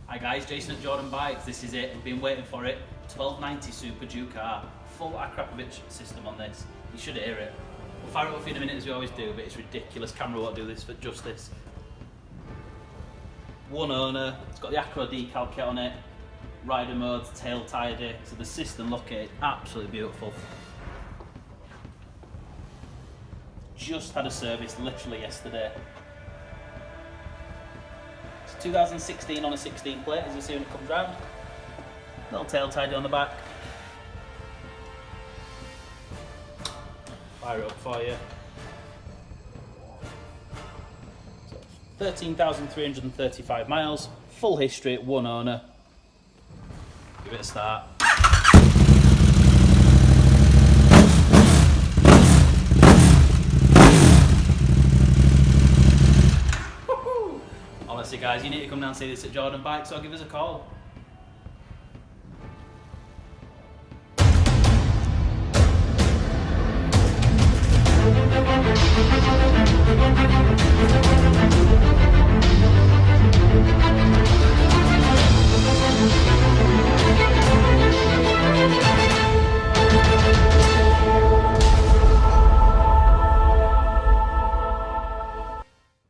Hi guys, Jason at Jordan Bikes. This is it. We've been waiting for it. 1290 Super Duke car. Full Akrapovic system on this. You should hear it. We'll fire it up for you in a minute as we always do, but it's ridiculous. Camera won't do this for justice. One owner. It's got the Acro decal kit on it. Rider modes, tail tidy. So the system, look at it, absolutely beautiful. Just had a service literally yesterday. 2016 on a 16 plate, as you see when it comes round. Little tail tidy on the back. Fire it up for you. 13,335 miles, full history, one owner. Give it a start. Honestly guys, you need to come down and see this at Jordan Bikes or give us a call.